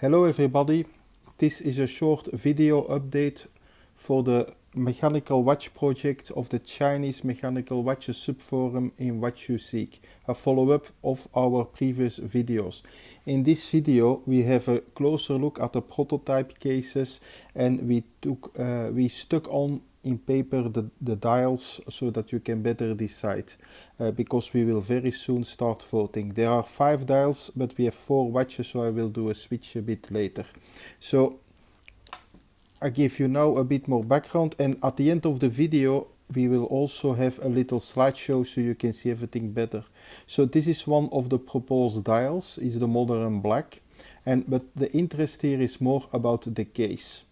Hello everybody, this is a short video update for the mechanical watch project of the Chinese Mechanical Watches subforum in Watch You Seek, a follow-up of our previous videos. In this video we have a closer look at the prototype cases, and we stuck on in paper the dials so that you can better decide, because we will very soon start voting. There are 5 dials, but we have 4 watches, so I will do a switch a bit later. So I give you now a bit more background, and at the end of the video we will also have a little slideshow so you can see everything better. So this is one of the proposed dials, is the modern black, but the interest here is more about the case.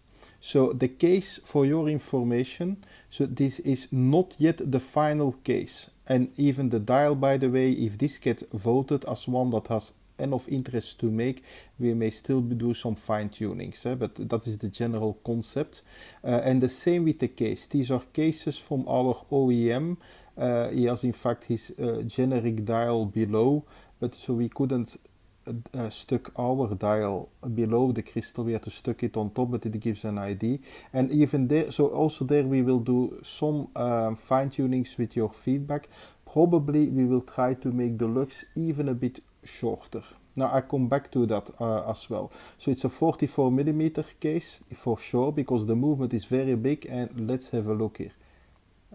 So the case, for your information, so this is not yet the final case, and even the dial, by the way, if this gets voted as one that has enough interest to make, we may still do some fine-tunings, but that is the general concept. And the same with the case. These are cases from our OEM. He has in fact his generic dial below, but so we couldn't stuck our dial below the crystal, we had to stuck it on top, but it gives an ID. And even there, so also there we will do some fine-tunings with your feedback. Probably we will try to make the lugs even a bit shorter. Now I come back to that as well. So it's a 44mm case for sure, because the movement is very big, and let's have a look here.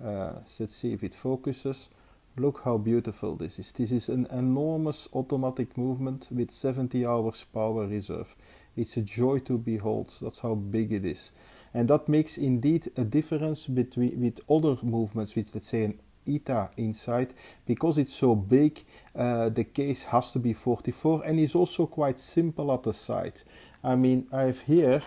Let's see if it focuses. Look how beautiful this is. This is an enormous automatic movement with 70 hours power reserve. It's a joy to behold. That's how big it is. And that makes indeed a difference with other movements with, let's say, an ETA inside. Because it's so big, the case has to be 44, and is also quite simple at the side. I mean, I have here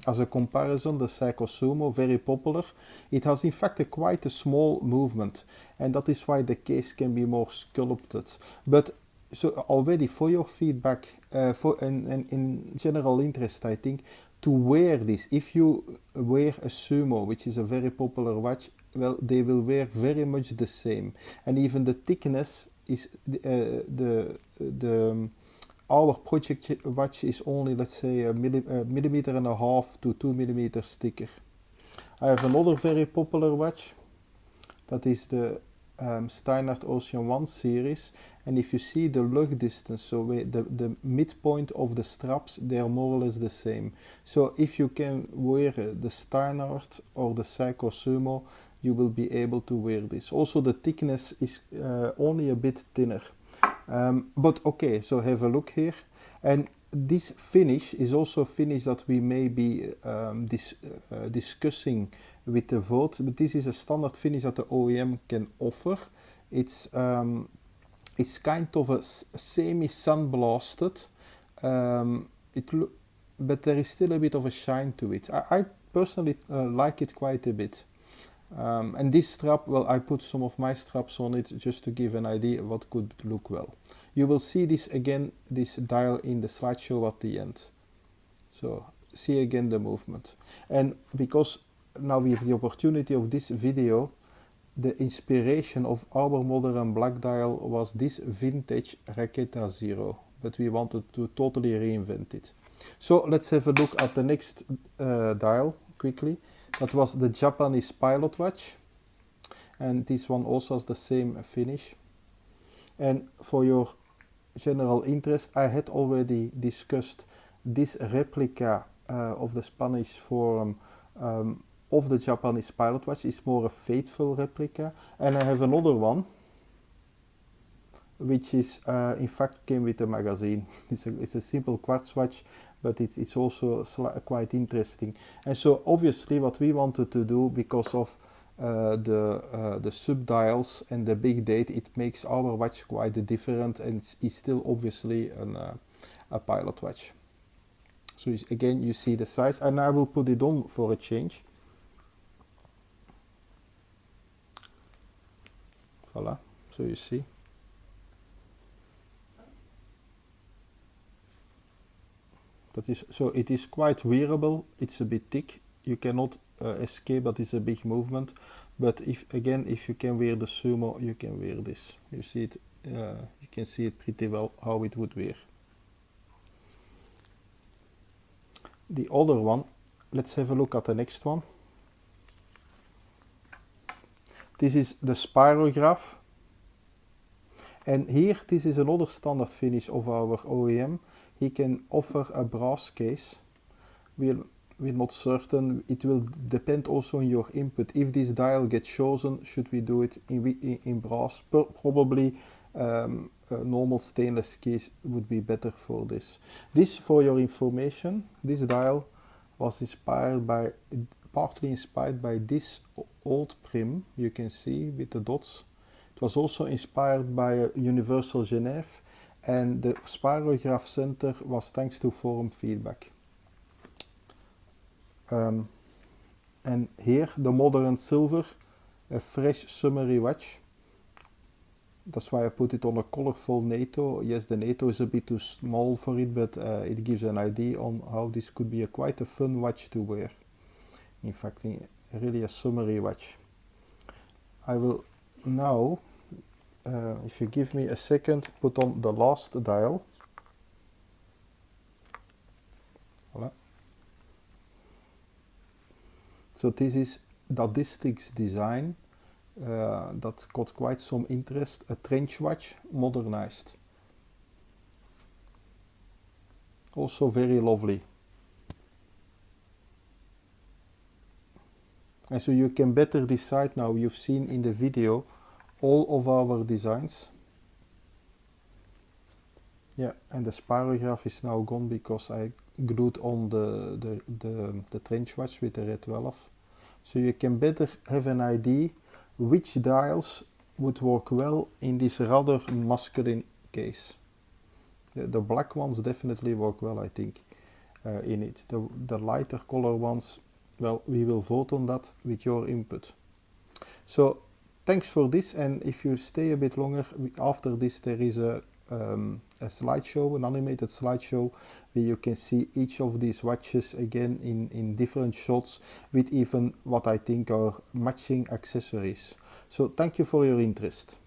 as a comparison the Seiko Sumo, very popular. It has in fact quite a small movement, and that is why the case can be more sculpted. But so already for your feedback, and in general interest, I think, to wear this, if you wear a Sumo, which is a very popular watch, well, they will wear very much the same, and even the thickness is our project watch is only, let's say, a millimeter and a half to 2 millimeters thicker. I have another very popular watch, that is the Steinert Ocean 1 series, and if you see the lug distance, so the midpoint of the straps, they are more or less the same. So if you can wear the Steinert or the Seiko Sumo, you will be able to wear this. Also the thickness is only a bit thinner. But okay, so have a look here, and this finish is also a finish that we may be discussing with the vote, but this is a standard finish that the OEM can offer. It's kind of a semi-sandblasted, but there is still a bit of a shine to it. I personally like it quite a bit. And this strap, well, I put some of my straps on it just to give an idea what could look well. You will see this again, this dial, in the slideshow at the end. So see again the movement. And because now we have the opportunity of this video, the inspiration of our modern black dial was this vintage Raketa Zero, but we wanted to totally reinvent it. So let's have a look at the next dial quickly. That was the Japanese pilot watch, and this one also has the same finish. And for your general interest, I had already discussed this replica of the Spanish forum of the Japanese pilot watch. It's more a faithful replica, and I have another one which is in fact came with a magazine. It's a simple quartz watch, but it's also quite interesting. And so obviously what we wanted to do, because of the sub-dials and the big date, it makes our watch quite different, and it's still obviously a pilot watch. So again, you see the size, and I will put it on for a change. Voila, so you see. So it is quite wearable. It's a bit thick. You cannot escape that it's a big movement. But if you can wear the Sumo, you can wear this. You see it. You can see it pretty well how it would wear. the other one. Let's have a look at the next one. This is the spirograph. And here, this is another standard finish of our OEM. He can offer a brass case. We're not certain. It will depend also on your input. If this dial gets chosen, should we do it in brass? Probably a normal stainless case would be better for this. This, for your information, this dial was partly inspired by this old prim you can see with the dots. It was also inspired by Universal Genève, and the spirograph center was thanks to forum feedback. And here the modern silver, a fresh summery watch. That's why I put it on a colorful NATO. Yes, the NATO is a bit too small for it, but it gives an idea on how this could be quite a fun watch to wear. In fact, really a summery watch. I will now, if you give me a second, put on the last dial. Voilà. So this is Dadistics design that got quite some interest, a trench watch modernized. Also very lovely. And so you can better decide now, you've seen in the video all of our designs. Yeah, and the spirograph is now gone because I glued on the trench watch with the red 12. So you can better have an idea which dials would work well in this rather masculine case. The black ones definitely work well, I think, in it. The lighter color ones, well, we will vote on that with your input. So thanks for this, and if you stay a bit longer, after this there is a slideshow, an animated slideshow, where you can see each of these watches again in different shots with even what I think are matching accessories. So thank you for your interest.